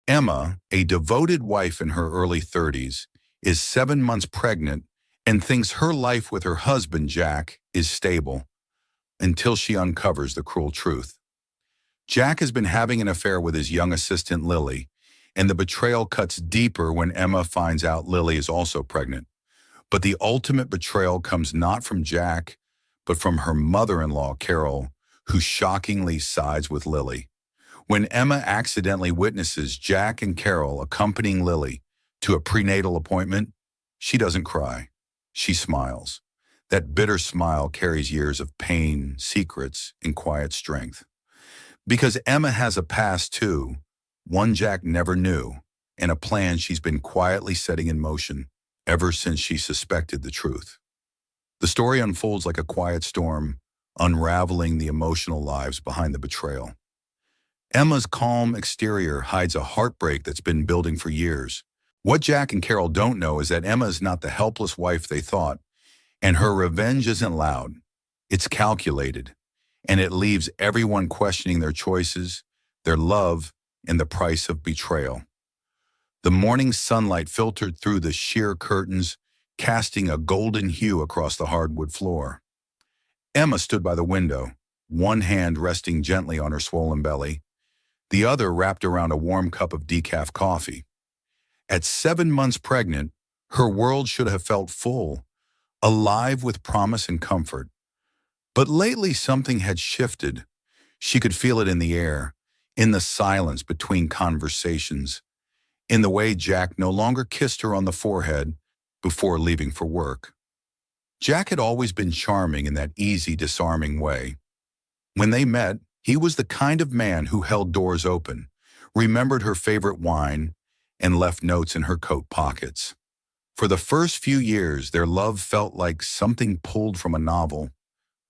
Emma, a devoted wife in her early 30s, is 7 months pregnant and thinks her life with her husband, Jack, is stable until she uncovers the cruel truth. Jack has been having an affair with his young assistant, Lily, and the betrayal cuts deeper when Emma finds out Lily is also pregnant. But the ultimate betrayal comes not from Jack, but from her mother-in-law, Carol, who shockingly sides with Lily. When Emma accidentally witnesses Jack and Carol accompanying Lily to a prenatal appointment, she doesn't cry. She smiles. That bitter smile carries years of pain, secrets, and quiet strength. Because Emma has a past too, one Jack never knew, and a plan she's been quietly setting in motion ever since she suspected the truth. The story unfolds like a quiet storm, unraveling the emotional lives behind the betrayal. Emma's calm exterior hides a heartbreak that's been building for years. What Jack and Carol don't know is that Emma is not the helpless wife they thought, and her revenge isn't loud. It's calculated, and it leaves everyone questioning their choices, their love, and the price of betrayal. The morning sunlight filtered through the sheer curtains, casting a golden hue across the hardwood floor. Emma stood by the window, one hand resting gently on her swollen belly, the other wrapped around a warm cup of decaf coffee. At 7 months pregnant, her world should have felt full, alive with promise and comfort. But lately something had shifted. She could feel it in the air, in the silence between conversations, in the way Jack no longer kissed her on the forehead before leaving for work. Jack had always been charming in that easy, disarming way. When they met, he was the kind of man who held doors open, remembered her favorite wine, and left notes in her coat pockets. For the first few years, their love felt like something pulled from a novel,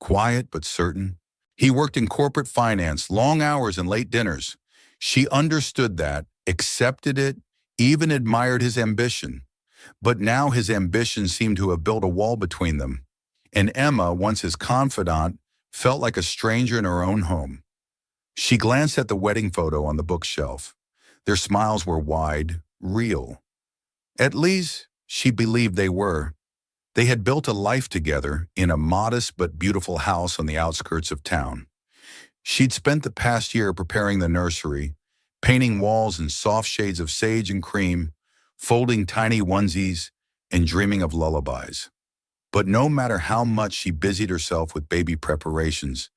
quiet but certain. He worked in corporate finance, long hours and late dinners. She understood that, accepted it, even admired his ambition. But now his ambition seemed to have built a wall between them, and Emma, once his confidant, felt like a stranger in her own home. She glanced at the wedding photo on the bookshelf. Their smiles were wide, real. At least, she believed they were. They had built a life together in a modest but beautiful house on the outskirts of town. She'd spent the past year preparing the nursery, painting walls in soft shades of sage and cream, folding tiny onesies, and dreaming of lullabies. But no matter how much she busied herself with baby preparations,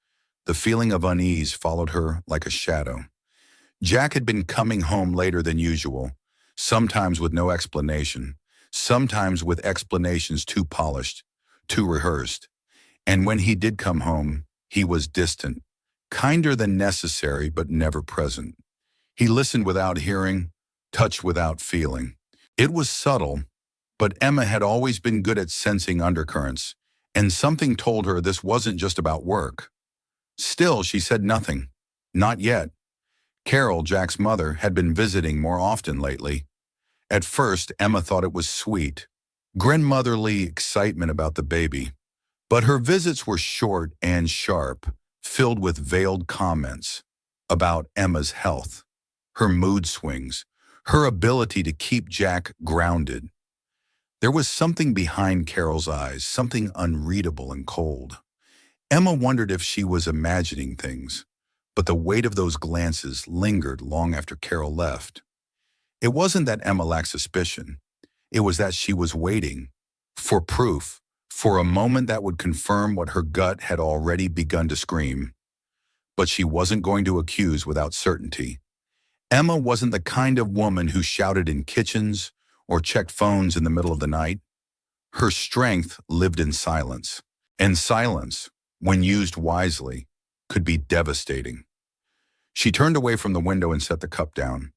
the feeling of unease followed her like a shadow. Jack had been coming home later than usual, sometimes with no explanation, sometimes with explanations too polished, too rehearsed. And when he did come home, he was distant, kinder than necessary but never present. He listened without hearing, touched without feeling. It was subtle, but Emma had always been good at sensing undercurrents, and something told her this wasn't just about work. Still, she said nothing. Not yet. Carol, Jack's mother, had been visiting more often lately. At first, Emma thought it was sweet, grandmotherly excitement about the baby. But her visits were short and sharp, filled with veiled comments about Emma's health, her mood swings, her ability to keep Jack grounded. There was something behind Carol's eyes, something unreadable and cold. Emma wondered if she was imagining things, but the weight of those glances lingered long after Carol left. It wasn't that Emma lacked suspicion. It was that she was waiting for proof, for a moment that would confirm what her gut had already begun to scream. But she wasn't going to accuse without certainty. Emma wasn't the kind of woman who shouted in kitchens or checked phones in the middle of the night. Her strength lived in silence, and silence, when used wisely, could be devastating. She turned away from the window and set the cup down.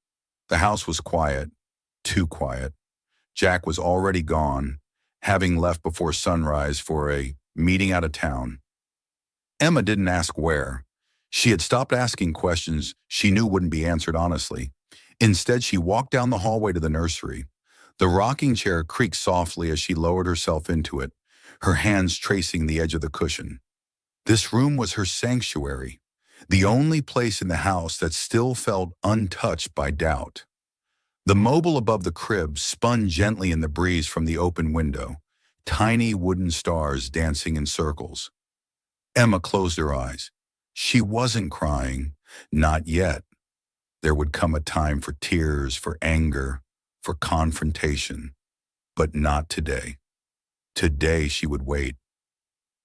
The house was quiet, too quiet. Jack was already gone, having left before sunrise for a meeting out of town. Emma didn't ask where. She had stopped asking questions she knew wouldn't be answered honestly. Instead, she walked down the hallway to the nursery. The rocking chair creaked softly as she lowered herself into it, her hands tracing the edge of the cushion. This room was her sanctuary, the only place in the house that still felt untouched by doubt. The mobile above the crib spun gently in the breeze from the open window, tiny wooden stars dancing in circles. Emma closed her eyes. She wasn't crying, not yet. There would come a time for tears, for anger, for confrontation, but not today. Today she would wait,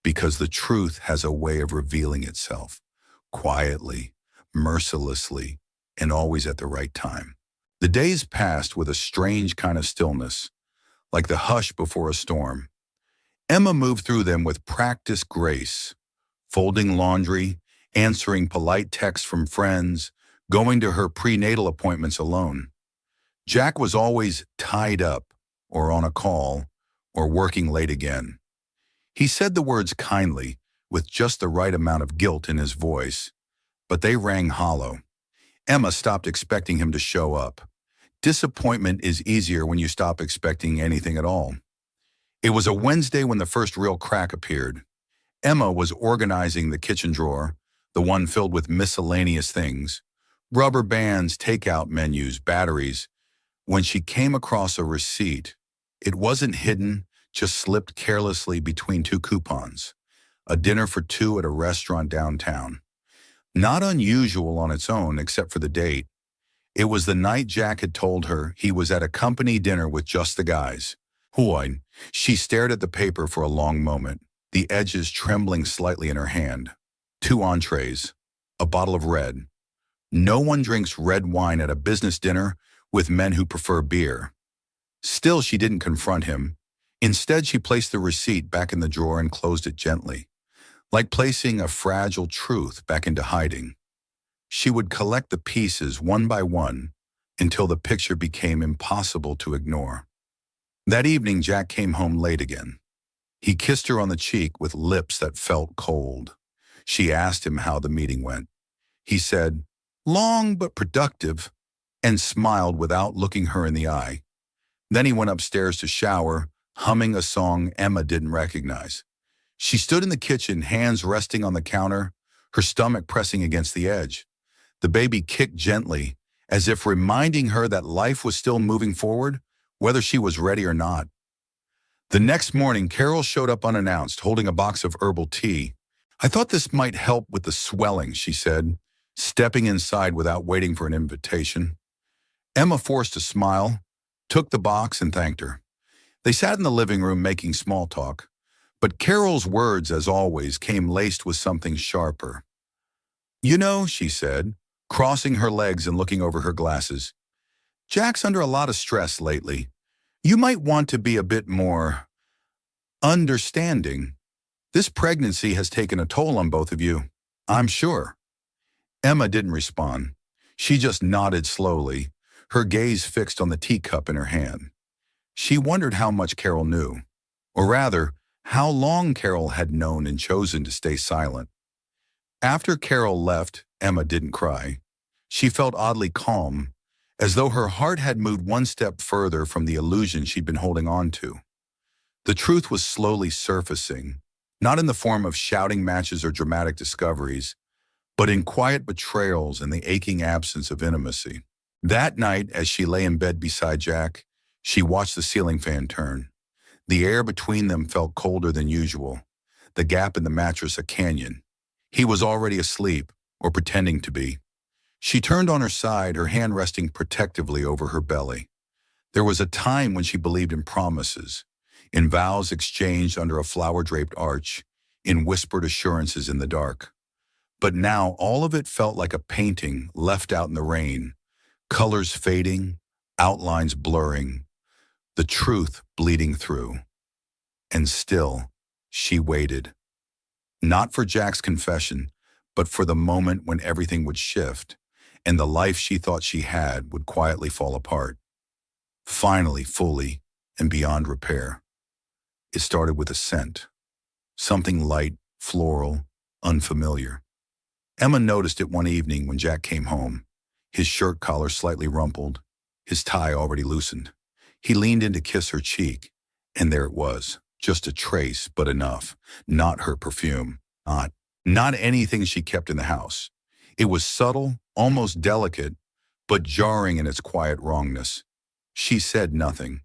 because the truth has a way of revealing itself, quietly, mercilessly, and always at the right time. The days passed with a strange kind of stillness, like the hush before a storm. Emma moved through them with practiced grace, folding laundry, answering polite texts from friends, going to her prenatal appointments alone. Jack was always tied up, or on a call, or working late again. He said the words kindly, with just the right amount of guilt in his voice, but they rang hollow. Emma stopped expecting him to show up. Disappointment is easier when you stop expecting anything at all. It was a Wednesday when the first real crack appeared. Emma was organizing the kitchen drawer, the one filled with miscellaneous things, rubber bands, takeout menus, batteries, when she came across a receipt. It wasn't hidden, just slipped carelessly between two coupons. A dinner for two at a restaurant downtown. Not unusual on its own, except for the date. It was the night Jack had told her he was at a company dinner with just the guys. Hoy, she stared at the paper for a long moment, the edges trembling slightly in her hand. 2 entrees, a bottle of red. No one drinks red wine at a business dinner with men who prefer beer. Still, she didn't confront him. Instead, she placed the receipt back in the drawer and closed it gently, like placing a fragile truth back into hiding. She would collect the pieces one by one until the picture became impossible to ignore. That evening, Jack came home late again. He kissed her on the cheek with lips that felt cold. She asked him how the meeting went. He said, "Long but productive," and smiled without looking her in the eye. Then he went upstairs to shower, humming a song Emma didn't recognize. She stood in the kitchen, hands resting on the counter, her stomach pressing against the edge. The baby kicked gently, as if reminding her that life was still moving forward, whether she was ready or not. The next morning, Carol showed up unannounced, holding a box of herbal tea. "I thought this might help with the swelling," she said, stepping inside without waiting for an invitation. Emma forced a smile, took the box, and thanked her. They sat in the living room making small talk, but Carol's words, as always, came laced with something sharper. "You know," she said, crossing her legs and looking over her glasses, "Jack's under a lot of stress lately. You might want to be a bit more understanding. This pregnancy has taken a toll on both of you, I'm sure." Emma didn't respond. She just nodded slowly, her gaze fixed on the teacup in her hand. She wondered how much Carol knew, or rather, how long Carol had known and chosen to stay silent. After Carol left, Emma didn't cry. She felt oddly calm, as though her heart had moved one step further from the illusion she'd been holding on to. The truth was slowly surfacing, not in the form of shouting matches or dramatic discoveries, but in quiet betrayals and the aching absence of intimacy. That night, as she lay in bed beside Jack, she watched the ceiling fan turn. The air between them felt colder than usual, the gap in the mattress a canyon. He was already asleep, or pretending to be. She turned on her side, her hand resting protectively over her belly. There was a time when she believed in promises, in vows exchanged under a flower-draped arch, in whispered assurances in the dark. But now all of it felt like a painting left out in the rain, colors fading, outlines blurring, the truth bleeding through. And still, she waited. Not for Jack's confession, but for the moment when everything would shift, and the life she thought she had would quietly fall apart. Finally, fully, and beyond repair. It started with a scent. Something light, floral, unfamiliar. Emma noticed it one evening when Jack came home, his shirt collar slightly rumpled, his tie already loosened. He leaned in to kiss her cheek, and there it was, just a trace, but enough. Not her perfume, not anything she kept in the house. It was subtle, almost delicate, but jarring in its quiet wrongness. She said nothing.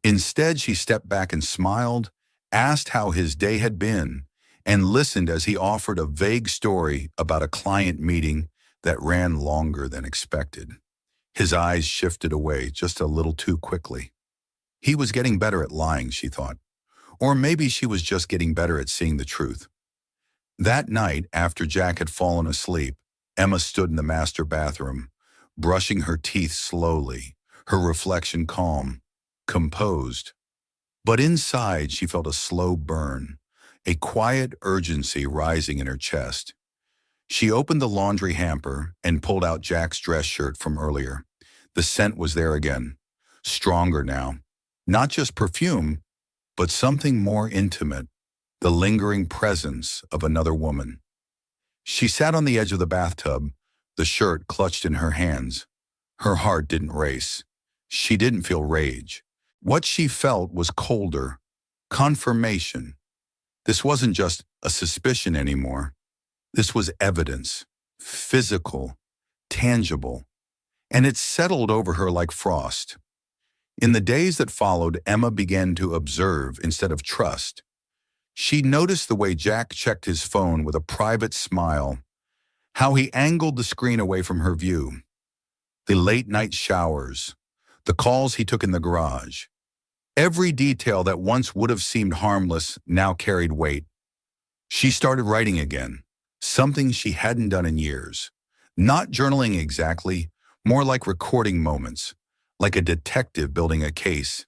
Instead, she stepped back and smiled, asked how his day had been, and listened as he offered a vague story about a client meeting that ran longer than expected. His eyes shifted away just a little too quickly. He was getting better at lying, she thought. Or maybe she was just getting better at seeing the truth. That night, after Jack had fallen asleep, Emma stood in the master bathroom, brushing her teeth slowly, her reflection calm, composed. But inside, she felt a slow burn, a quiet urgency rising in her chest. She opened the laundry hamper and pulled out Jack's dress shirt from earlier. The scent was there again, stronger now. Not just perfume, but something more intimate, the lingering presence of another woman. She sat on the edge of the bathtub, the shirt clutched in her hands. Her heart didn't race. She didn't feel rage. What she felt was colder, confirmation. This wasn't just a suspicion anymore. This was evidence, physical, tangible, and it settled over her like frost. In the days that followed, Emma began to observe instead of trust. She noticed the way Jack checked his phone with a private smile, how he angled the screen away from her view, the late-night showers, the calls he took in the garage. Every detail that once would have seemed harmless now carried weight. She started writing again, something she hadn't done in years. Not journaling exactly, more like recording moments, like a detective building a case.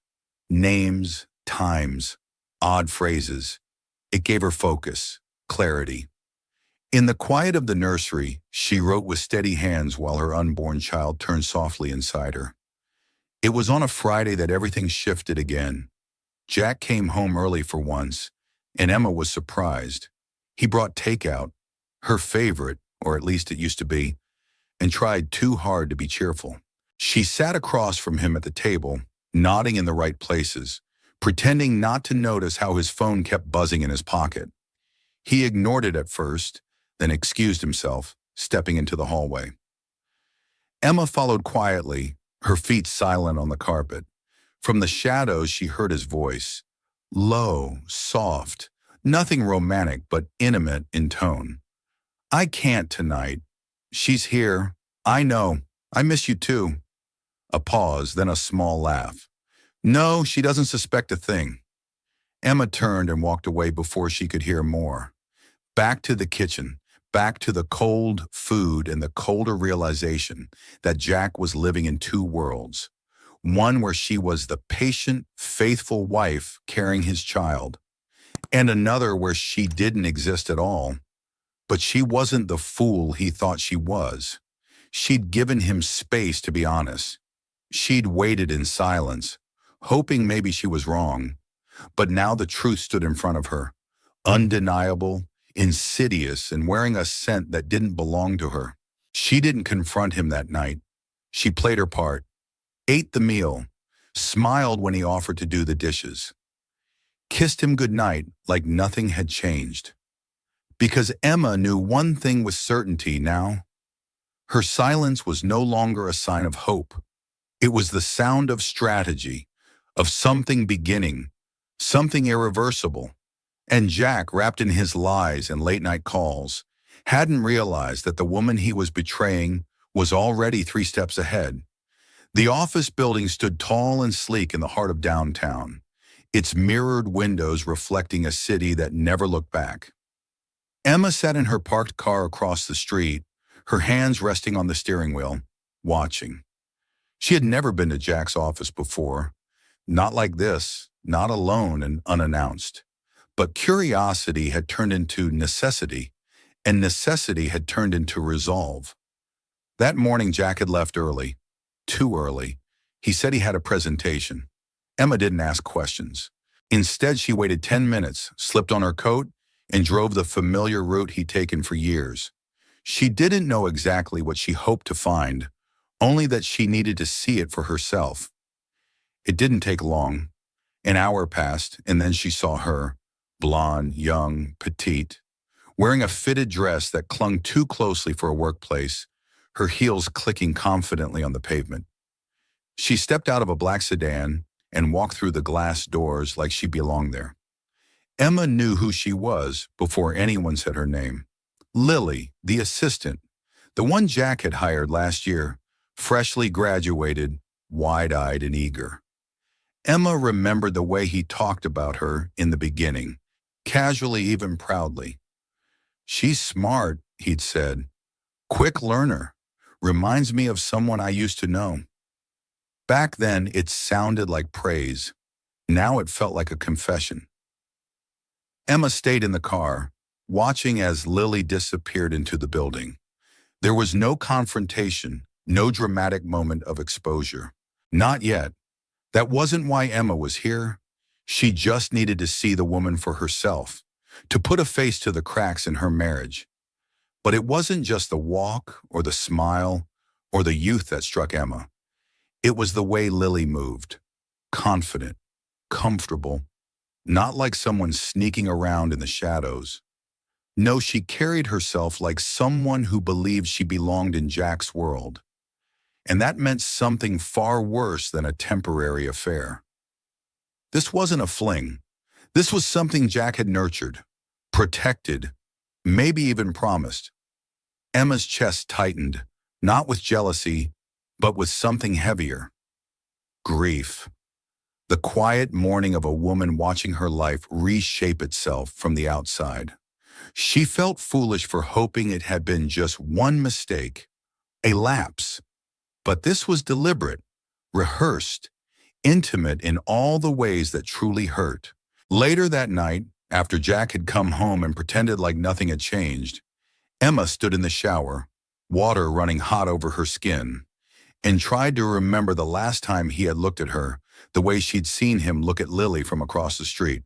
Names, times, odd phrases. It gave her focus, clarity. In the quiet of the nursery, she wrote with steady hands while her unborn child turned softly inside her. It was on a Friday that everything shifted again. Jack came home early for once, and Emma was surprised. He brought takeout, her favorite, or at least it used to be, and tried too hard to be cheerful. She sat across from him at the table, nodding in the right places, pretending not to notice how his phone kept buzzing in his pocket. He ignored it at first, then excused himself, stepping into the hallway. Emma followed quietly, her feet silent on the carpet. From the shadows, she heard his voice. Low, soft, nothing romantic but intimate in tone. I can't tonight. She's here. I know. I miss you too. A pause, then a small laugh. No, she doesn't suspect a thing. Emma turned and walked away before she could hear more. Back to the kitchen, back to the cold food and the colder realization that Jack was living in two worlds. One where she was the patient, faithful wife carrying his child, and another where she didn't exist at all. But she wasn't the fool he thought she was. She'd given him space to be honest. She'd waited in silence, hoping maybe she was wrong. But now the truth stood in front of her, undeniable, insidious, and wearing a scent that didn't belong to her. She didn't confront him that night. She played her part, ate the meal, smiled when he offered to do the dishes, kissed him goodnight like nothing had changed. Because Emma knew one thing with certainty now. Her silence was no longer a sign of hope. It was the sound of strategy, of something beginning, something irreversible. And Jack, wrapped in his lies and late-night calls, hadn't realized that the woman he was betraying was already 3 steps ahead. The office building stood tall and sleek in the heart of downtown, its mirrored windows reflecting a city that never looked back. Emma sat in her parked car across the street, her hands resting on the steering wheel, watching. She had never been to Jack's office before. Not like this, not alone and unannounced. But curiosity had turned into necessity, and necessity had turned into resolve. That morning, Jack had left early, too early. He said he had a presentation. Emma didn't ask questions. Instead, she waited 10 minutes, slipped on her coat, and drove the familiar route he'd taken for years. She didn't know exactly what she hoped to find, only that she needed to see it for herself. It didn't take long. An hour passed, and then she saw her, blonde, young, petite, wearing a fitted dress that clung too closely for a workplace, her heels clicking confidently on the pavement. She stepped out of a black sedan and walked through the glass doors like she belonged there. Emma knew who she was before anyone said her name. Lily, the assistant, the one Jack had hired last year, freshly graduated, wide-eyed and eager. Emma remembered the way he talked about her in the beginning, casually, even proudly. "She's smart," he'd said. "Quick learner. Reminds me of someone I used to know." Back then, it sounded like praise. Now it felt like a confession. Emma stayed in the car, watching as Lily disappeared into the building. There was no confrontation, no dramatic moment of exposure. Not yet. That wasn't why Emma was here. She just needed to see the woman for herself, to put a face to the cracks in her marriage. But it wasn't just the walk or the smile or the youth that struck Emma. It was the way Lily moved, confident, comfortable, not like someone sneaking around in the shadows. No, she carried herself like someone who believed she belonged in Jack's world. And that meant something far worse than a temporary affair. This wasn't a fling. This was something Jack had nurtured, protected, maybe even promised. Emma's chest tightened, not with jealousy, but with something heavier. Grief. The quiet mourning of a woman watching her life reshape itself from the outside. She felt foolish for hoping it had been just one mistake, a lapse. But this was deliberate, rehearsed, intimate in all the ways that truly hurt. Later that night, after Jack had come home and pretended like nothing had changed, Emma stood in the shower, water running hot over her skin, and tried to remember the last time he had looked at her the way she'd seen him look at Lily from across the street.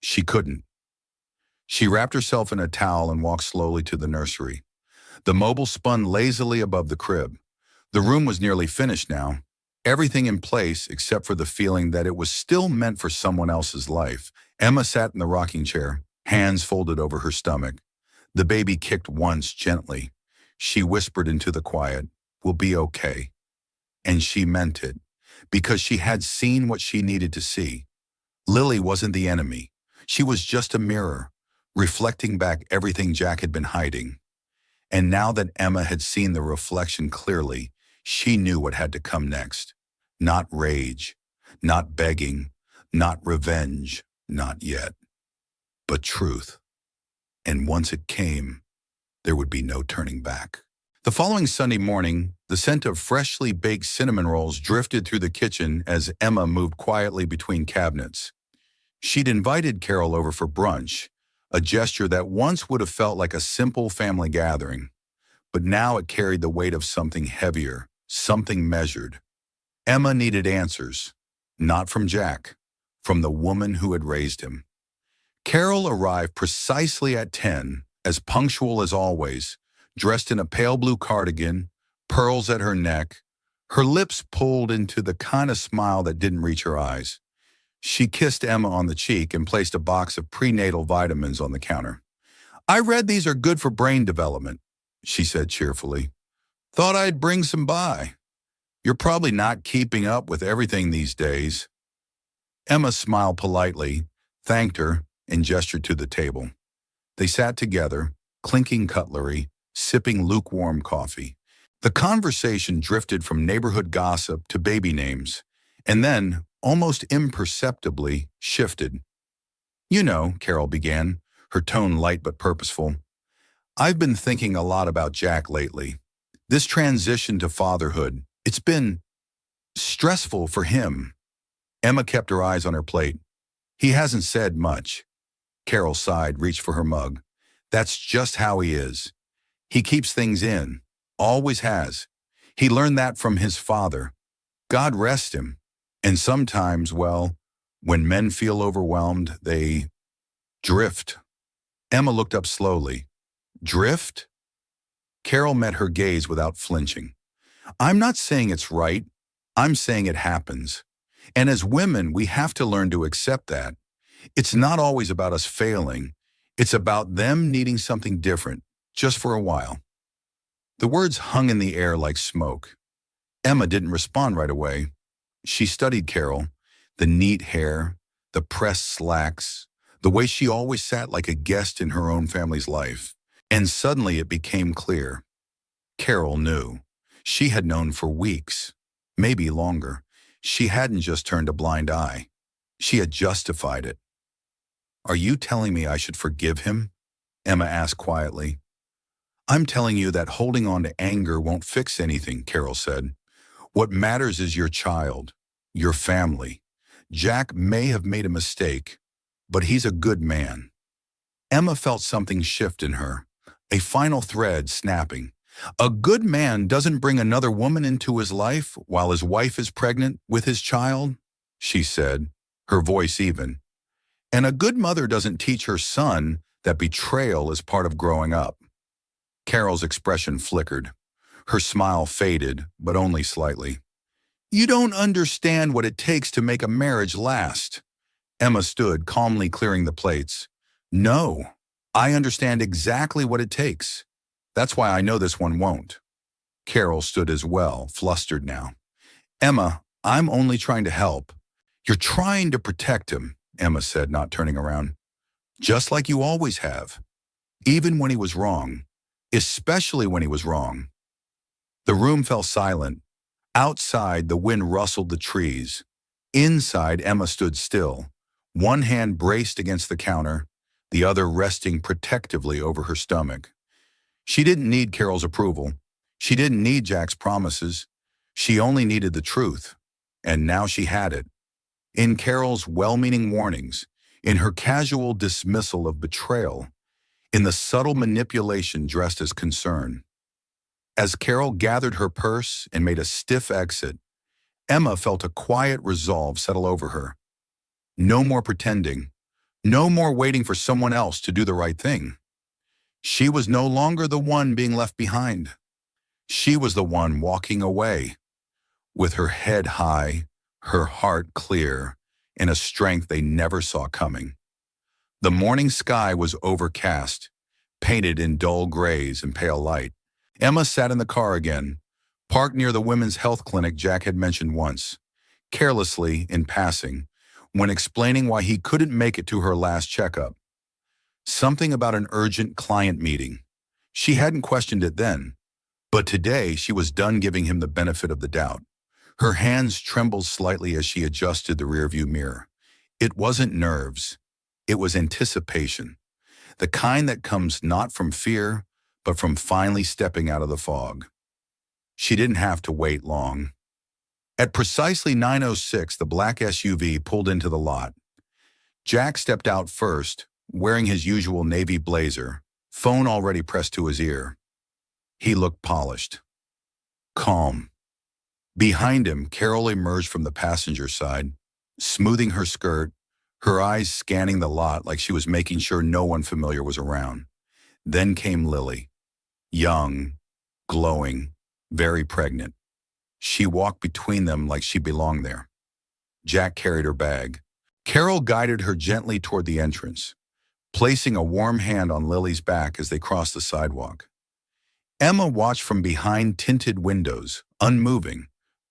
She couldn't. She wrapped herself in a towel and walked slowly to the nursery. The mobile spun lazily above the crib. The room was nearly finished now, everything in place except for the feeling that it was still meant for someone else's life. Emma sat in the rocking chair, hands folded over her stomach. The baby kicked once gently. She whispered into the quiet, "We'll be okay." And she meant it, because she had seen what she needed to see. Lily wasn't the enemy. She was just a mirror, reflecting back everything Jack had been hiding. And now that Emma had seen the reflection clearly, she knew what had to come next. Not rage, not begging, not revenge, not yet, but truth. And once it came, there would be no turning back. The following Sunday morning, the scent of freshly baked cinnamon rolls drifted through the kitchen as Emma moved quietly between cabinets. She'd invited Carol over for brunch, a gesture that once would have felt like a simple family gathering, but now it carried the weight of something heavier, something measured. Emma needed answers, not from Jack, from the woman who had raised him. Carol arrived precisely at 10, as punctual as always, dressed in a pale blue cardigan, pearls at her neck, her lips pulled into the kind of smile that didn't reach her eyes. She kissed Emma on the cheek and placed a box of prenatal vitamins on the counter. "I read these are good for brain development," she said cheerfully. "Thought I'd bring some by. You're probably not keeping up with everything these days." Emma smiled politely, thanked her, and gestured to the table. They sat together, clinking cutlery, sipping lukewarm coffee. The conversation drifted from neighborhood gossip to baby names, and then, almost imperceptibly, shifted. "You know," Carol began, her tone light but purposeful, "I've been thinking a lot about Jack lately. This transition to fatherhood, it's been stressful for him." Emma kept her eyes on her plate. "He hasn't said much." Carol sighed, reached for her mug. "That's just how he is. He keeps things in, always has. He learned that from his father. God rest him. And sometimes, well, when men feel overwhelmed, they drift." Emma looked up slowly. "Drift?" Carol met her gaze without flinching. "I'm not saying it's right. I'm saying it happens. And as women, we have to learn to accept that. It's not always about us failing. It's about them needing something different, just for a while." The words hung in the air like smoke. Emma didn't respond right away. She studied Carol, the neat hair, the pressed slacks, the way she always sat like a guest in her own family's life. And suddenly it became clear. Carol knew. She had known for weeks, maybe longer. She hadn't just turned a blind eye. She had justified it. "Are you telling me I should forgive him?" Emma asked quietly. "I'm telling you that holding on to anger won't fix anything," Carol said. "What matters is your child, your family. Jack may have made a mistake, but he's a good man." Emma felt something shift in her, a final thread snapping. A good man doesn't bring another woman into his life while his wife is pregnant with his child, she said, her voice even. And a good mother doesn't teach her son that betrayal is part of growing up. Carol's expression flickered. Her smile faded, but only slightly. "You don't understand what it takes to make a marriage last." Emma stood, calmly clearing the plates. "No, I understand exactly what it takes. That's why I know this one won't." Carol stood as well, flustered now. "Emma, I'm only trying to help." "You're trying to protect him," Emma said, not turning around. "Just like you always have. Even when he was wrong. Especially when he was wrong." The room fell silent. Outside, the wind rustled the trees. Inside, Emma stood still, one hand braced against the counter, the other resting protectively over her stomach. She didn't need Carol's approval. She didn't need Jack's promises. She only needed the truth. And now she had it. In Carol's well-meaning warnings, in her casual dismissal of betrayal, in the subtle manipulation dressed as concern. As Carol gathered her purse and made a stiff exit, Emma felt a quiet resolve settle over her. No more pretending. No more waiting for someone else to do the right thing. She was no longer the one being left behind. She was the one walking away, with her head high, her heart clear, and a strength they never saw coming. The morning sky was overcast, painted in dull grays and pale light. Emma sat in the car again, parked near the women's health clinic Jack had mentioned once, carelessly in passing, when explaining why he couldn't make it to her last checkup. Something about an urgent client meeting. She hadn't questioned it then, but today she was done giving him the benefit of the doubt. Her hands trembled slightly as she adjusted the rearview mirror. It wasn't nerves. It was anticipation. The kind that comes not from fear, but from finally stepping out of the fog. She didn't have to wait long. At precisely 9:06, the black SUV pulled into the lot. Jack stepped out first, wearing his usual navy blazer, phone already pressed to his ear. He looked polished. Calm. Behind him, Carol emerged from the passenger side, smoothing her skirt, her eyes scanning the lot like she was making sure no one familiar was around. Then came Lily. Young, glowing, very pregnant. She walked between them like she belonged there. Jack carried her bag. Carol guided her gently toward the entrance, placing a warm hand on Lily's back as they crossed the sidewalk. Emma watched from behind tinted windows, unmoving,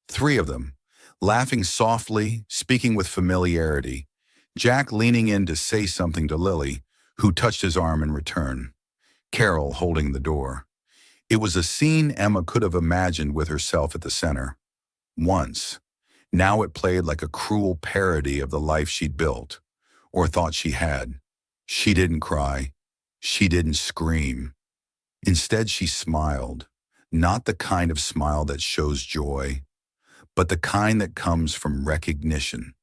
3 of them, laughing softly, speaking with familiarity, Jack leaning in to say something to Lily, who touched his arm in return, Carol holding the door. It was a scene Emma could have imagined with herself at the center. Once. Now it played like a cruel parody of the life she'd built, or thought she had. She didn't cry. She didn't scream. Instead, she smiled, not the kind of smile that shows joy, but the kind that comes from recognition,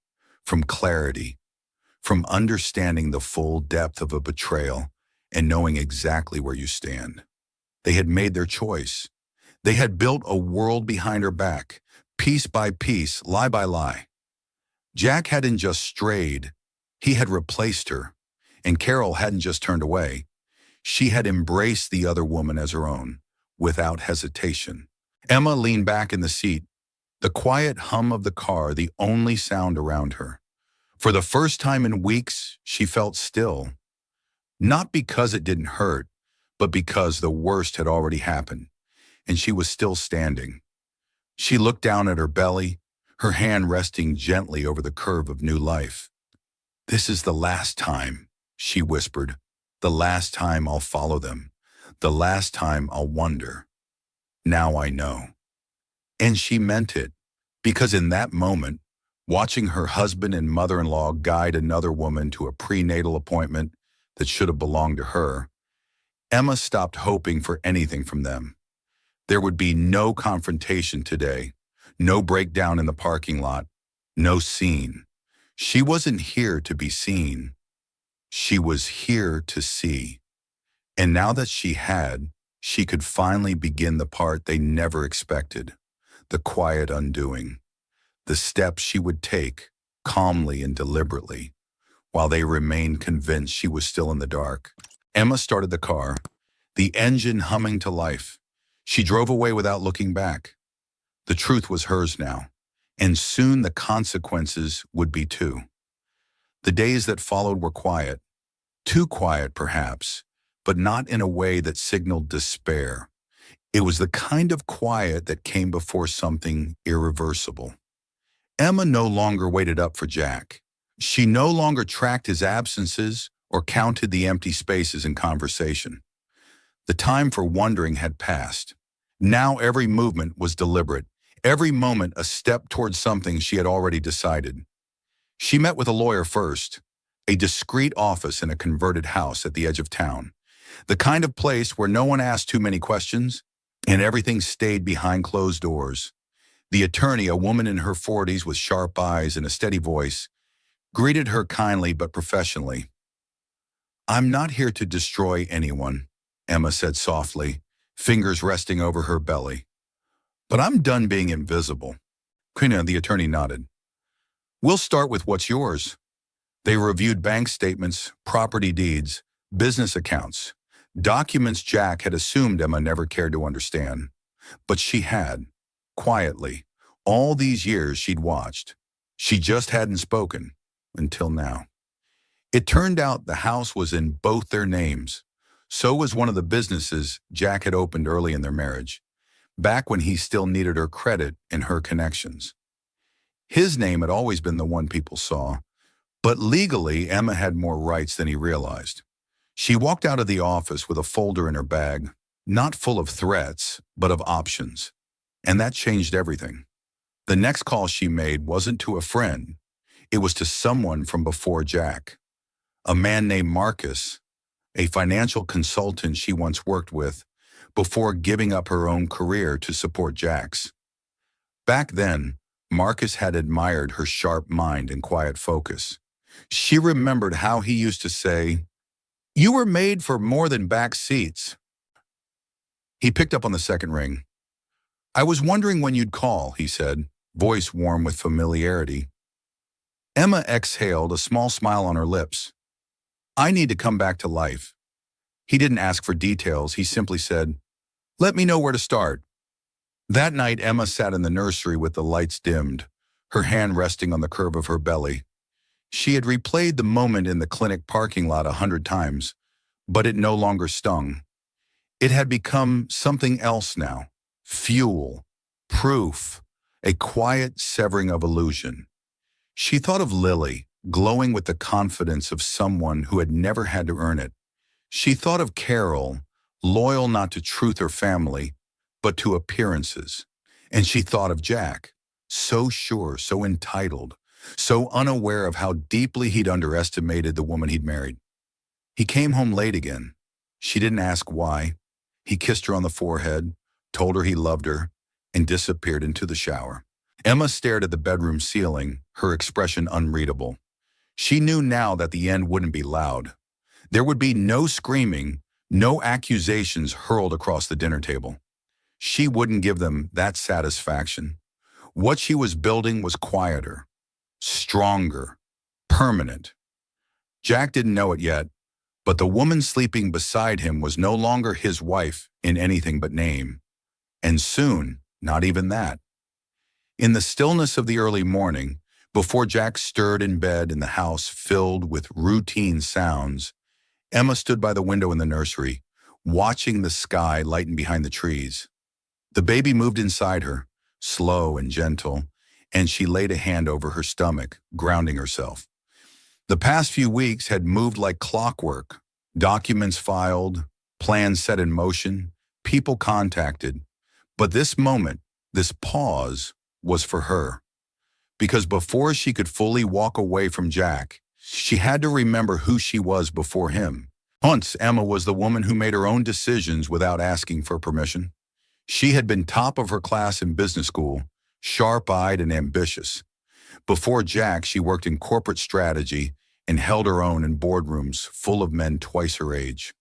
from clarity, from understanding the full depth of a betrayal and knowing exactly where you stand. They had made their choice. They had built a world behind her back, piece by piece, lie by lie. Jack hadn't just strayed, he had replaced her, and Carol hadn't just turned away. She had embraced the other woman as her own, without hesitation. Emma leaned back in the seat, the quiet hum of the car the only sound around her. For the first time in weeks, she felt still. Not because it didn't hurt, but because the worst had already happened, and she was still standing. She looked down at her belly, her hand resting gently over the curve of new life. "This is the last time," she whispered. "The last time I'll follow them. The last time I'll wonder. Now I know." And she meant it, because in that moment, watching her husband and mother-in-law guide another woman to a prenatal appointment that should have belonged to her, Emma stopped hoping for anything from them. There would be no confrontation today, no breakdown in the parking lot, no scene. She wasn't here to be seen. She was here to see. And now that she had, she could finally begin the part they never expected, the quiet undoing, the steps she would take, calmly and deliberately, while they remained convinced she was still in the dark. Emma started the car, the engine humming to life. She drove away without looking back. The truth was hers now, and soon the consequences would be too. The days that followed were quiet, too quiet perhaps, but not in a way that signaled despair. It was the kind of quiet that came before something irreversible. Emma no longer waited up for Jack. She no longer tracked his absences or counted the empty spaces in conversation. The time for wondering had passed. Now every movement was deliberate, every moment a step towards something she had already decided. She met with a lawyer first, a discreet office in a converted house at the edge of town, the kind of place where no one asked too many questions and everything stayed behind closed doors. The attorney, a woman in her 40s with sharp eyes and a steady voice, greeted her kindly but professionally. "I'm not here to destroy anyone," Emma said softly, fingers resting over her belly. "But I'm done being invisible." The attorney nodded. "We'll start with what's yours." They reviewed bank statements, property deeds, business accounts, documents Jack had assumed Emma never cared to understand. But she had, quietly, all these years she'd watched. She just hadn't spoken, until now. It turned out the house was in both their names. So was one of the businesses Jack had opened early in their marriage, back when he still needed her credit and her connections. His name had always been the one people saw, but legally Emma had more rights than he realized. She walked out of the office with a folder in her bag, not full of threats, but of options. And that changed everything. The next call she made wasn't to a friend. It was to someone from before Jack, a man named Marcus, a financial consultant she once worked with, before giving up her own career to support Jack's. Back then, Marcus had admired her sharp mind and quiet focus. She remembered how he used to say, "You were made for more than back seats." He picked up on the second ring. "I was wondering when you'd call," he said, voice warm with familiarity. Emma exhaled, a small smile on her lips. "I need to come back to life." He didn't ask for details. He simply said, "Let me know where to start." That night, Emma sat in the nursery with the lights dimmed, her hand resting on the curve of her belly. She had replayed the moment in the clinic parking lot 100 times, but it no longer stung. It had become something else now. Fuel, proof, a quiet severing of illusion. She thought of Lily, glowing with the confidence of someone who had never had to earn it. She thought of Carol, loyal not to truth or family, but to appearances. And she thought of Jack, so sure, so entitled, so unaware of how deeply he'd underestimated the woman he'd married. He came home late again. She didn't ask why. He kissed her on the forehead, told her he loved her, and disappeared into the shower. Emma stared at the bedroom ceiling, her expression unreadable. She knew now that the end wouldn't be loud. There would be no screaming, no accusations hurled across the dinner table. She wouldn't give them that satisfaction. What she was building was quieter, stronger, permanent. Jack didn't know it yet, but the woman sleeping beside him was no longer his wife in anything but name. And soon, not even that. In the stillness of the early morning, before Jack stirred in bed in the house filled with routine sounds, Emma stood by the window in the nursery, watching the sky lighten behind the trees. The baby moved inside her, slow and gentle, and she laid a hand over her stomach, grounding herself. The past few weeks had moved like clockwork. Documents filed, plans set in motion, people contacted. But this moment, this pause, was for her. Because before she could fully walk away from Jack, she had to remember who she was before him. Once, Emma was the woman who made her own decisions without asking for permission. She had been top of her class in business school, sharp-eyed and ambitious. Before Jack, she worked in corporate strategy and held her own in boardrooms full of men twice her age.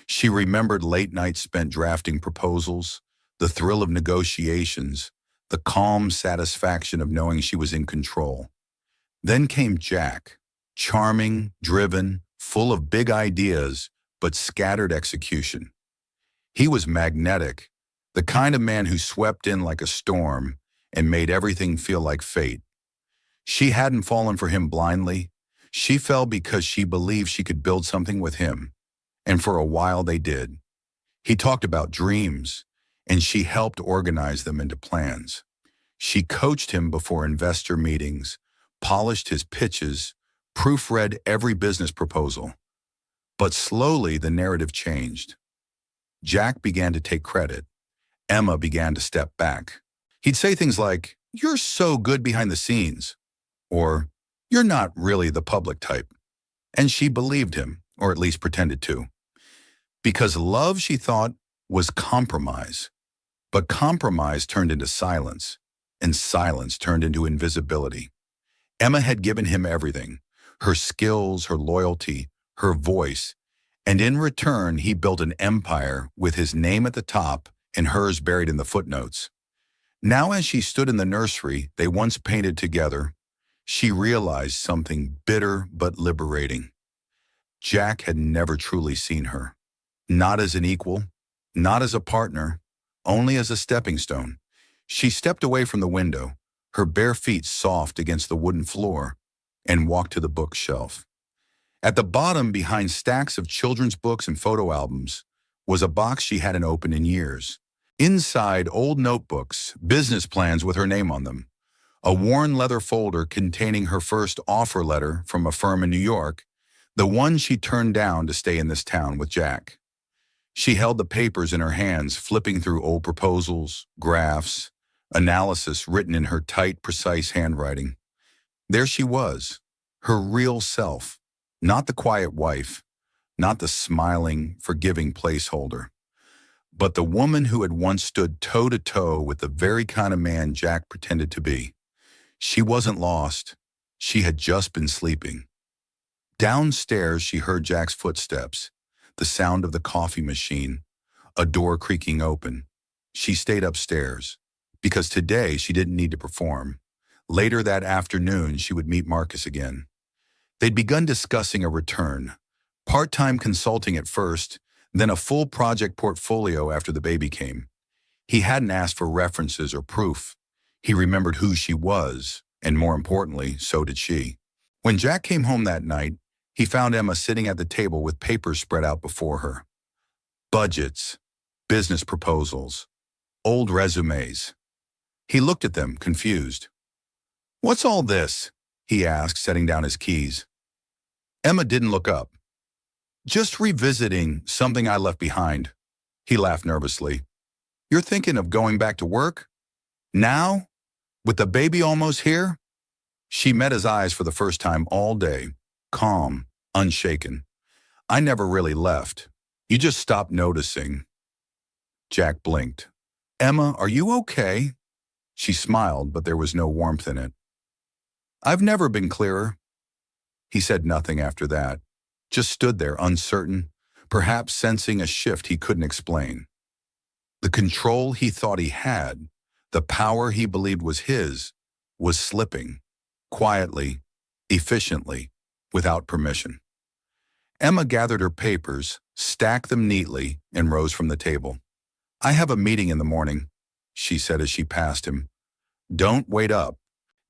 She remembered late nights spent drafting proposals, the thrill of negotiations, the calm satisfaction of knowing she was in control. Then came Jack, charming, driven, full of big ideas, but scattered execution. He was magnetic, the kind of man who swept in like a storm and made everything feel like fate. She hadn't fallen for him blindly. She fell because she believed she could build something with him, and for a while they did. He talked about dreams, and she helped organize them into plans. She coached him before investor meetings, polished his pitches, proofread every business proposal. But slowly the narrative changed. Jack began to take credit. Emma began to step back. He'd say things like, "You're so good behind the scenes," or "You're not really the public type." And she believed him, or at least pretended to. Because love, she thought, was compromise. But compromise turned into silence, and silence turned into invisibility. Emma had given him everything, her skills, her loyalty, her voice, and in return he built an empire with his name at the top and hers buried in the footnotes. Now as she stood in the nursery they once painted together, she realized something bitter but liberating. Jack had never truly seen her. Not as an equal, not as a partner, only as a stepping stone. She stepped away from the window, her bare feet soft against the wooden floor, and walked to the bookshelf. At the bottom, behind stacks of children's books and photo albums, was a box she hadn't opened in years. Inside, old notebooks, business plans with her name on them, a worn leather folder containing her first offer letter from a firm in New York, the one she turned down to stay in this town with Jack. She held the papers in her hands, flipping through old proposals, graphs, analysis written in her tight, precise handwriting. There she was, her real self, not the quiet wife, not the smiling, forgiving placeholder, but the woman who had once stood toe-to-toe with the very kind of man Jack pretended to be. She wasn't lost. She had just been sleeping. Downstairs, she heard Jack's footsteps, the sound of the coffee machine, a door creaking open. She stayed upstairs, because today she didn't need to perform. Later that afternoon, she would meet Marcus again. They'd begun discussing a return, part-time consulting at first, then a full project portfolio after the baby came. He hadn't asked for references or proof. He remembered who she was, and more importantly, so did she. When Jack came home that night, he found Emma sitting at the table with papers spread out before her. Budgets, business proposals, old resumes. He looked at them, confused. "What's all this?" he asked, setting down his keys. Emma didn't look up. "Just revisiting something I left behind." He laughed nervously. "You're thinking of going back to work? Now? With the baby almost here?" She met his eyes for the first time all day, calm, unshaken. "I never really left. You just stopped noticing." Jack blinked. "Emma, are you okay?" She smiled, but there was no warmth in it. "I've never been clearer." He said nothing after that, just stood there uncertain, perhaps sensing a shift he couldn't explain. The control he thought he had, the power he believed was his, was slipping, quietly, efficiently, without permission. Emma gathered her papers, stacked them neatly, and rose from the table. "I have a meeting in the morning," she said as she passed him. "Don't wait up."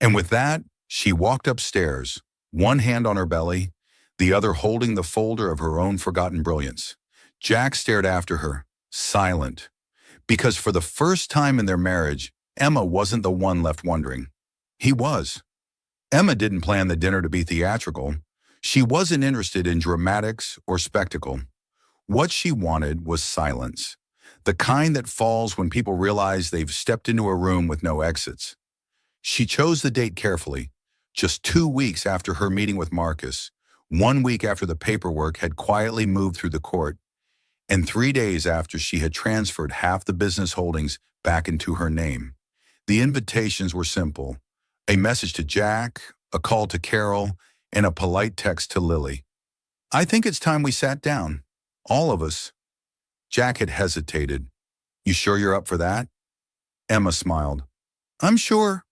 And with that, she walked upstairs, one hand on her belly, the other holding the folder of her own forgotten brilliance. Jack stared after her, silent, because for the first time in their marriage, Emma wasn't the one left wondering. He was. Emma didn't plan the dinner to be theatrical. She wasn't interested in dramatics or spectacle. What she wanted was silence, the kind that falls when people realize they've stepped into a room with no exits. She chose the date carefully, just 2 weeks after her meeting with Marcus, 1 week after the paperwork had quietly moved through the court, and 3 days after she had transferred half the business holdings back into her name. The invitations were simple: a message to Jack, a call to Carol, and a polite text to Lily. "I think it's time we sat down. All of us." Jack had hesitated. "You sure you're up for that?" Emma smiled. "I'm sure."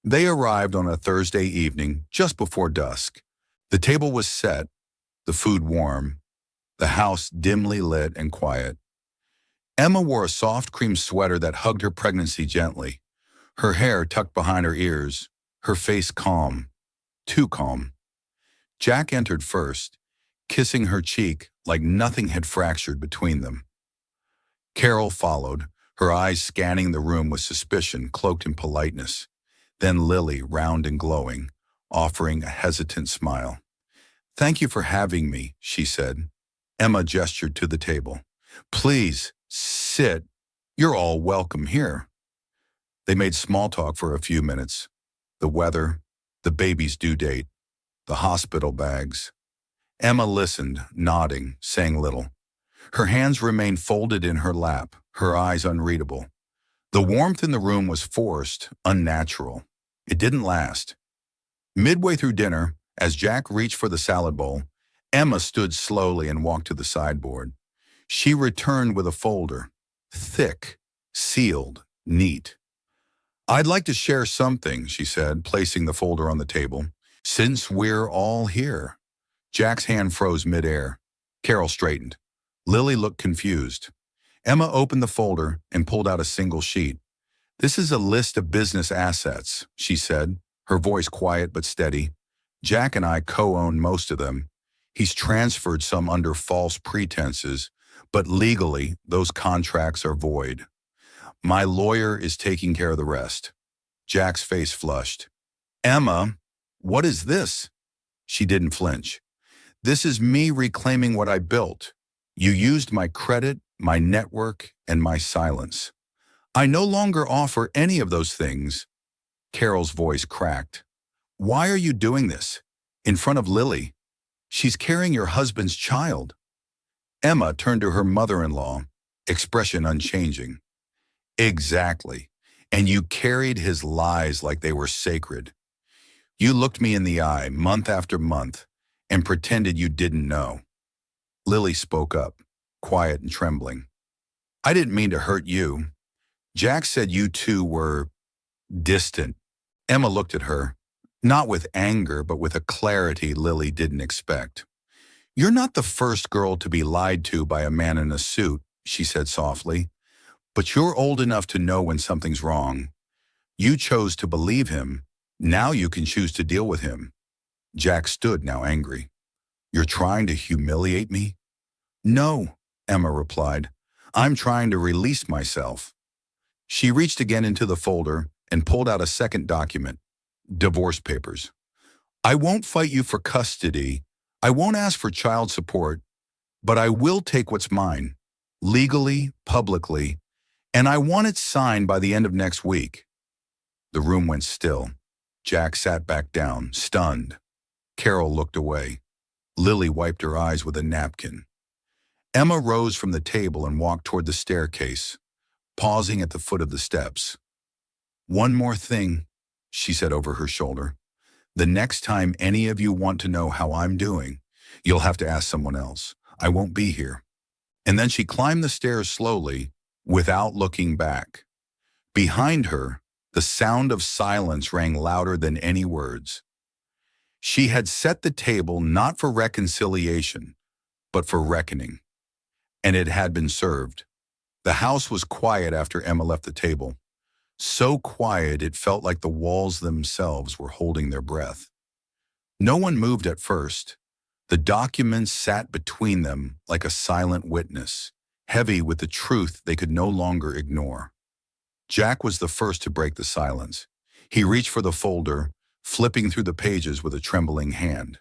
They arrived on a Thursday evening, just before dusk. The table was set, the food warm, the house dimly lit and quiet. Emma wore a soft cream sweater that hugged her pregnancy gently, her hair tucked behind her ears, her face calm, too calm. Jack entered first, kissing her cheek like nothing had fractured between them. Carol followed, her eyes scanning the room with suspicion cloaked in politeness. Then Lily, round and glowing, offering a hesitant smile. "Thank you for having me," she said. Emma gestured to the table. "Please, sit. You're all welcome here." They made small talk for a few minutes. The weather, the baby's due date, the hospital bags. Emma listened, nodding, saying little. Her hands remained folded in her lap, her eyes unreadable. The warmth in the room was forced, unnatural. It didn't last. Midway through dinner, as Jack reached for the salad bowl, Emma stood slowly and walked to the sideboard. She returned with a folder, thick, sealed, neat. "I'd like to share something," she said, placing the folder on the table. "Since we're all here." Jack's hand froze midair. Carol straightened. Lily looked confused. Emma opened the folder and pulled out a single sheet. "This is a list of business assets," she said, her voice quiet but steady. "Jack and I co-own most of them. He's transferred some under false pretenses, but legally, those contracts are void. My lawyer is taking care of the rest." Jack's face flushed. "Emma, what is this?" She didn't flinch. "This is me reclaiming what I built. You used my credit, my network, and my silence. I no longer offer any of those things." Carol's voice cracked. "Why are you doing this? In front of Lily? She's carrying your husband's child." Emma turned to her mother-in-law, expression unchanging. "Exactly. And you carried his lies like they were sacred. You looked me in the eye month after month and pretended you didn't know." Lily spoke up, quiet and trembling. "I didn't mean to hurt you. Jack said you two were distant." Emma looked at her, not with anger, but with a clarity Lily didn't expect. "You're not the first girl to be lied to by a man in a suit," she said softly, "but you're old enough to know when something's wrong. You chose to believe him. Now you can choose to deal with him." Jack stood, now angry. "You're trying to humiliate me?" "No," Emma replied. "I'm trying to release myself." She reached again into the folder and pulled out a second document, divorce papers. "I won't fight you for custody. I won't ask for child support, but I will take what's mine, legally, publicly, and I want it signed by the end of next week." The room went still. Jack sat back down, stunned. Carol looked away. Lily wiped her eyes with a napkin. Emma rose from the table and walked toward the staircase, pausing at the foot of the steps. "One more thing," she said over her shoulder. "The next time any of you want to know how I'm doing, you'll have to ask someone else. I won't be here." And then she climbed the stairs slowly, without looking back. Behind her, the sound of silence rang louder than any words. She had set the table not for reconciliation, but for reckoning. And it had been served. The house was quiet after Emma left the table. So quiet it felt like the walls themselves were holding their breath. No one moved at first. The documents sat between them like a silent witness, heavy with the truth they could no longer ignore. Jack was the first to break the silence. He reached for the folder, flipping through the pages with a trembling hand.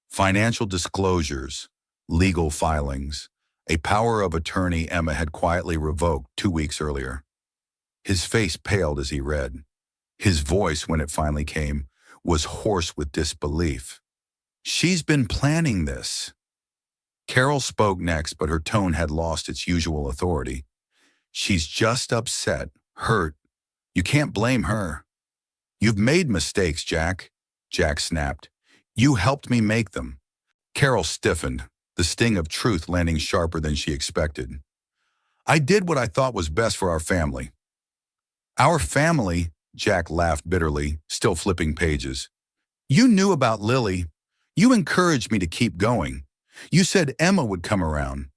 Financial disclosures, legal filings, a power of attorney Emma had quietly revoked 2 weeks earlier. His face paled as he read. His voice, when it finally came, was hoarse with disbelief. "She's been planning this." Carol spoke next, but her tone had lost its usual authority. "She's just upset, hurt. You can't blame her." "You've made mistakes, Jack," Jack snapped. "You helped me make them." Carol stiffened, the sting of truth landing sharper than she expected. "I did what I thought was best for our family." "Our family?" Jack laughed bitterly, still flipping pages. "You knew about Lily. You encouraged me to keep going. You said Emma would come around."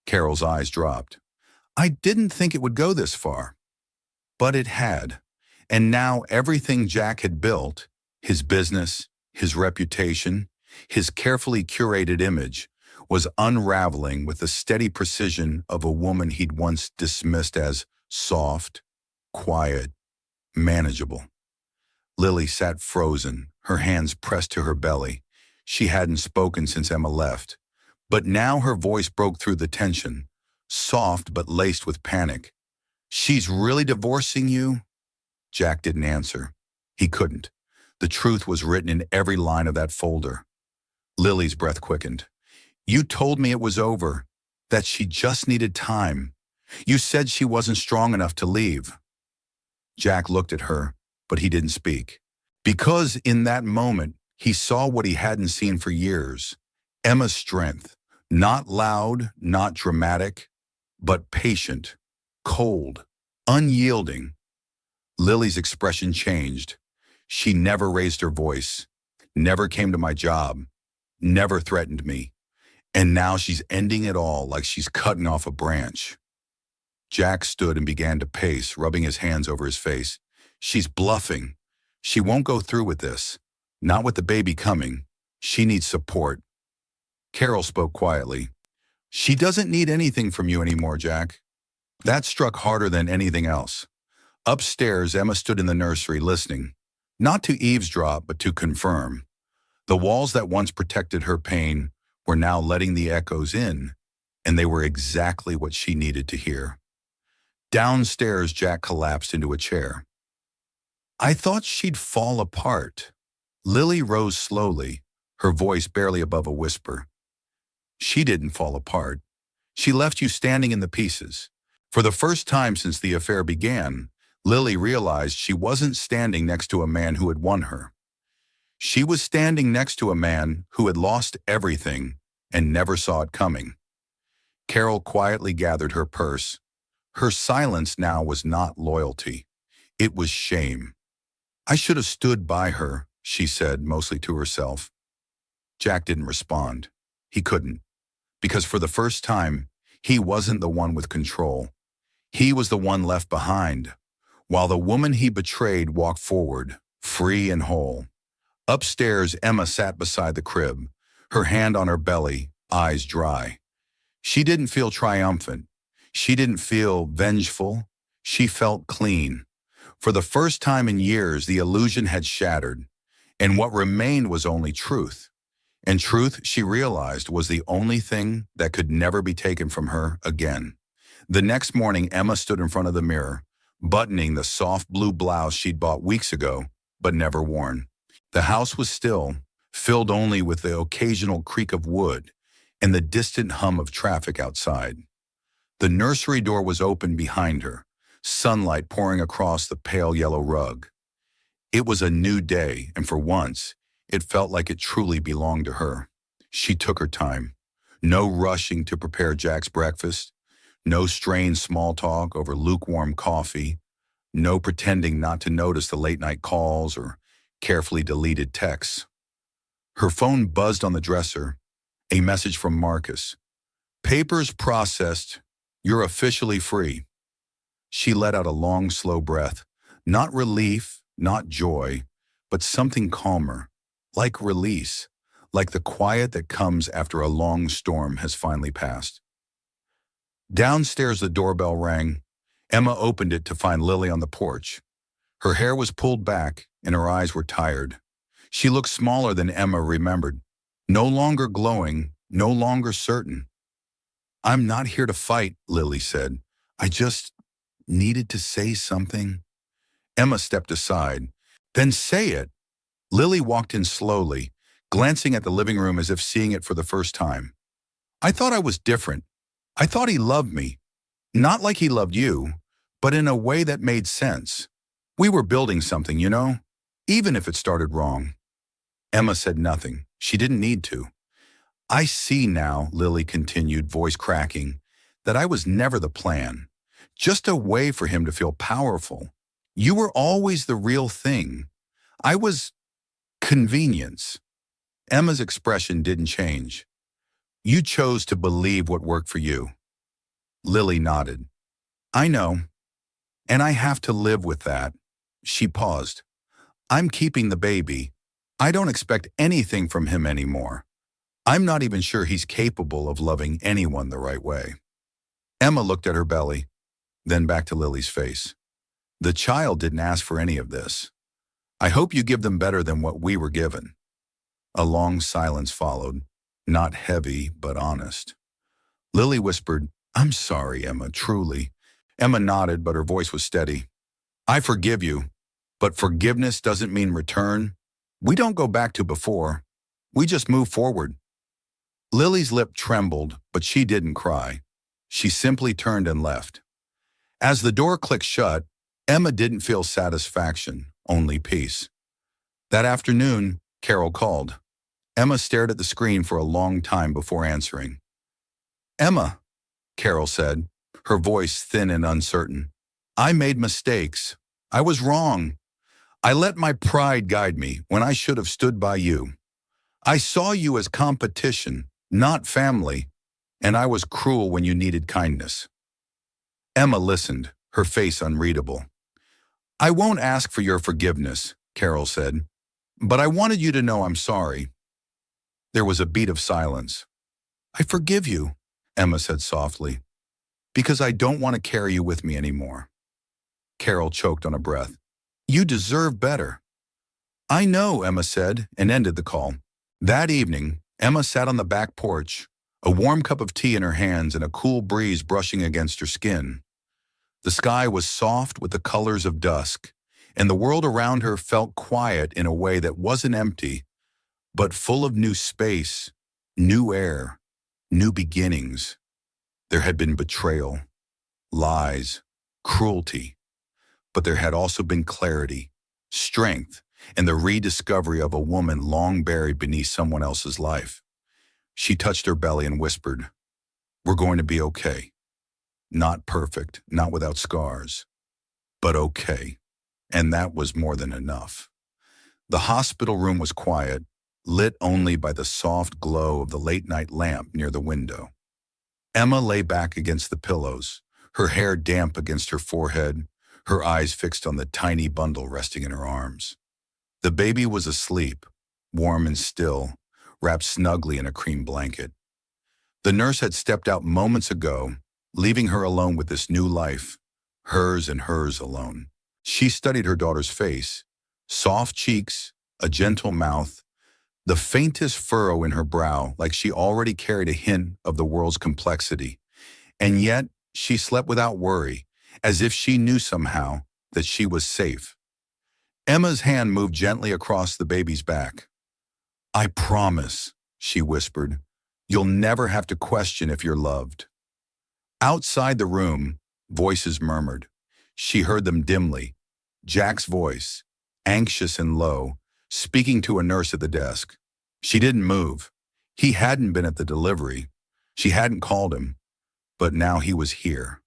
Carol's eyes dropped. "I didn't think it would go this far." But it had. And now everything Jack had built, his business, his reputation, his carefully curated image, was unraveling with the steady precision of a woman he'd once dismissed as soft, quiet, manageable. Lily sat frozen, her hands pressed to her belly. She hadn't spoken since Emma left. But now her voice broke through the tension, soft but laced with panic. "She's really divorcing you?" Jack didn't answer. He couldn't. The truth was written in every line of that folder. Lily's breath quickened. "You told me it was over, that she just needed time. You said she wasn't strong enough to leave." Jack looked at her, but he didn't speak. Because in that moment, he saw what he hadn't seen for years. Emma's strength, not loud, not dramatic, but patient, cold, unyielding. Lily's expression changed. She never raised her voice, never came to my job, never threatened me. And now she's ending it all like she's cutting off a branch. Jack stood and began to pace, rubbing his hands over his face. "She's bluffing. She won't go through with this. Not with the baby coming. She needs support." Carol spoke quietly. "She doesn't need anything from you anymore, Jack." That struck harder than anything else. Upstairs, Emma stood in the nursery listening, not to eavesdrop, but to confirm. The walls that once protected her pain were now letting the echoes in, and they were exactly what she needed to hear. Downstairs, Jack collapsed into a chair. "I thought she'd fall apart." Lily rose slowly, her voice barely above a whisper. "She didn't fall apart. She left you standing in the pieces." For the first time since the affair began, Lily realized she wasn't standing next to a man who had won her. She was standing next to a man who had lost everything and never saw it coming. Carol quietly gathered her purse. Her silence now was not loyalty. It was shame. "I should have stood by her," she said, mostly to herself. Jack didn't respond. He couldn't. Because for the first time, he wasn't the one with control. He was the one left behind, while the woman he betrayed walked forward, free and whole. Upstairs, Emma sat beside the crib, her hand on her belly, eyes dry. She didn't feel triumphant. She didn't feel vengeful. She felt clean. For the first time in years, the illusion had shattered, and what remained was only truth. And truth, she realized, was the only thing that could never be taken from her again. The next morning, Emma stood in front of the mirror, buttoning the soft blue blouse she'd bought weeks ago, but never worn. The house was still, filled only with the occasional creak of wood and the distant hum of traffic outside. The nursery door was open behind her, sunlight pouring across the pale yellow rug. It was a new day, and for once, it felt like it truly belonged to her. She took her time. No rushing to prepare Jack's breakfast. No strained small talk over lukewarm coffee. No pretending not to notice the late-night calls or carefully deleted texts. Her phone buzzed on the dresser. A message from Marcus. "Papers processed. You're officially free." She let out a long, slow breath. Not relief, not joy, but something calmer. Like release. Like the quiet that comes after a long storm has finally passed. Downstairs, the doorbell rang. Emma opened it to find Lily on the porch. Her hair was pulled back and her eyes were tired. She looked smaller than Emma remembered. No longer glowing, no longer certain. "I'm not here to fight," Lily said. "I just needed to say something." Emma stepped aside. "Then say it." Lily walked in slowly, glancing at the living room as if seeing it for the first time. "I thought I was different. I thought he loved me. Not like he loved you, but in a way that made sense. We were building something, you know, even if it started wrong." Emma said nothing. She didn't need to. "I see now," Lily continued, voice cracking, "that I was never the plan. Just a way for him to feel powerful. You were always the real thing. I was convenience." Emma's expression didn't change. "You chose to believe what worked for you." Lily nodded. "I know, and I have to live with that." She paused. "I'm keeping the baby. I don't expect anything from him anymore. I'm not even sure he's capable of loving anyone the right way." Emma looked at her belly, then back to Lily's face. "The child didn't ask for any of this. I hope you give them better than what we were given." A long silence followed, not heavy, but honest. Lily whispered, "I'm sorry, Emma, truly." Emma nodded, but her voice was steady. "I forgive you, but forgiveness doesn't mean return. We don't go back to before. We just move forward." Lily's lip trembled, but she didn't cry. She simply turned and left. As the door clicked shut, Emma didn't feel satisfaction, only peace. That afternoon, Carol called. Emma stared at the screen for a long time before answering. "Emma," Carol said, her voice thin and uncertain, "I made mistakes. I was wrong. I let my pride guide me when I should have stood by you. I saw you as competition, not family, and I was cruel when you needed kindness." Emma listened, her face unreadable. "I won't ask for your forgiveness," Carol said, "but I wanted you to know I'm sorry." There was a beat of silence. "I forgive you," Emma said softly, "because I don't want to carry you with me anymore." Carol choked on a breath. "You deserve better." "I know," Emma said, and ended the call. That evening, Emma sat on the back porch, a warm cup of tea in her hands and a cool breeze brushing against her skin. The sky was soft with the colors of dusk, and the world around her felt quiet in a way that wasn't empty, but full of new space, new air, new beginnings. There had been betrayal, lies, cruelty, but there had also been clarity, strength, and the rediscovery of a woman long buried beneath someone else's life. She touched her belly and whispered, "We're going to be okay. Not perfect, not without scars, but okay." And that was more than enough. The hospital room was quiet, lit only by the soft glow of the late-night lamp near the window. Emma lay back against the pillows, her hair damp against her forehead, her eyes fixed on the tiny bundle resting in her arms. The baby was asleep, warm and still, wrapped snugly in a cream blanket. The nurse had stepped out moments ago, leaving her alone with this new life, hers and hers alone. She studied her daughter's face, soft cheeks, a gentle mouth, the faintest furrow in her brow, like she already carried a hint of the world's complexity. And yet, she slept without worry, as if she knew somehow that she was safe. Emma's hand moved gently across the baby's back. "I promise," she whispered, "you'll never have to question if you're loved." Outside the room, voices murmured. She heard them dimly. Jack's voice, anxious and low, speaking to a nurse at the desk. She didn't move. He hadn't been at the delivery. She hadn't called him. But now he was here.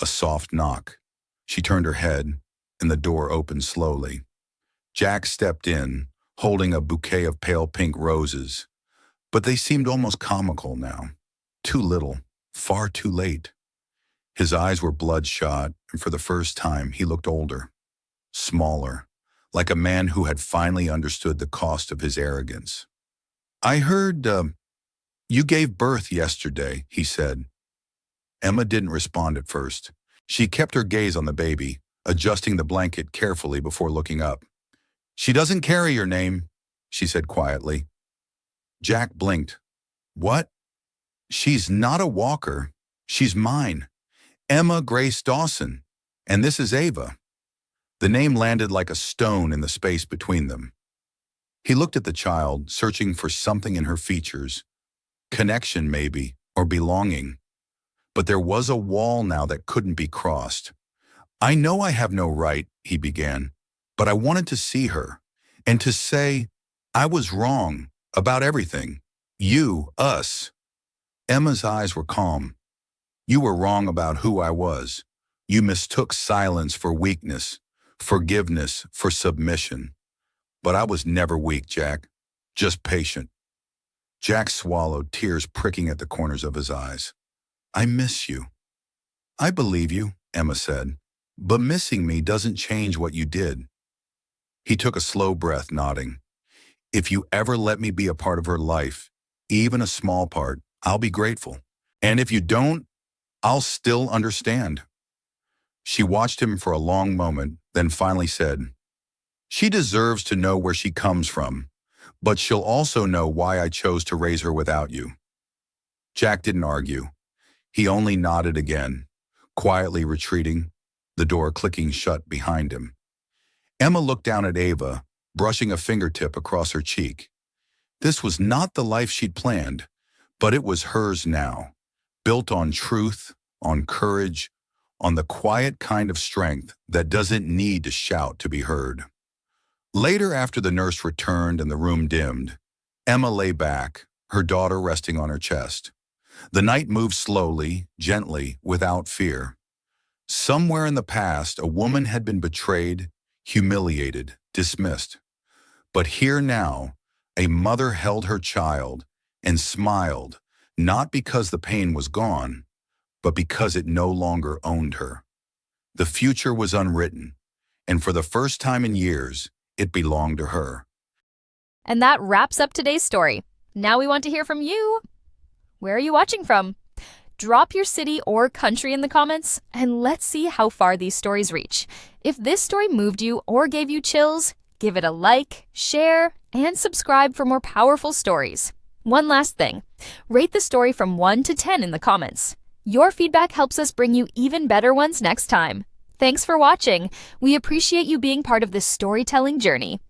A soft knock. She turned her head, and the door opened slowly. Jack stepped in, holding a bouquet of pale pink roses. But they seemed almost comical now. Too little, far too late. His eyes were bloodshot, and for the first time he looked older, smaller, like a man who had finally understood the cost of his arrogance. "I heard, you gave birth yesterday," he said. Emma didn't respond at first. She kept her gaze on the baby, adjusting the blanket carefully before looking up. "She doesn't carry your name," she said quietly. Jack blinked. "What?" "She's not a walker. She's mine. Emma Grace Dawson. And this is Ava." The name landed like a stone in the space between them. He looked at the child, searching for something in her features. Connection, maybe, or belonging. But there was a wall now that couldn't be crossed. "I know I have no right," he began, "but I wanted to see her, and to say, I was wrong about everything. You, us." Emma's eyes were calm. "You were wrong about who I was. You mistook silence for weakness, forgiveness for submission. But I was never weak, Jack. Just patient." Jack swallowed, tears pricking at the corners of his eyes. "I miss you." "I believe you," Emma said, "but missing me doesn't change what you did." He took a slow breath, nodding. "If you ever let me be a part of her life, even a small part, I'll be grateful. And if you don't, I'll still understand." She watched him for a long moment, then finally said, "She deserves to know where she comes from, but she'll also know why I chose to raise her without you." Jack didn't argue. He only nodded again, quietly retreating, the door clicking shut behind him. Emma looked down at Ava, brushing a fingertip across her cheek. This was not the life she'd planned, but it was hers now, built on truth, on courage, on the quiet kind of strength that doesn't need to shout to be heard. Later, after the nurse returned and the room dimmed, Emma lay back, her daughter resting on her chest. The night moved slowly, gently, without fear. Somewhere in the past, a woman had been betrayed, humiliated, dismissed. But here now, a mother held her child and smiled, not because the pain was gone, but because it no longer owned her. The future was unwritten, and for the first time in years, it belonged to her. And that wraps up today's story. Now we want to hear from you. Where are you watching from? Drop your city or country in the comments, and let's see how far these stories reach. If this story moved you or gave you chills, give it a like, share, and subscribe for more powerful stories. One last thing, rate the story from 1 to 10 in the comments. Your feedback helps us bring you even better ones next time. Thanks for watching. We appreciate you being part of this storytelling journey.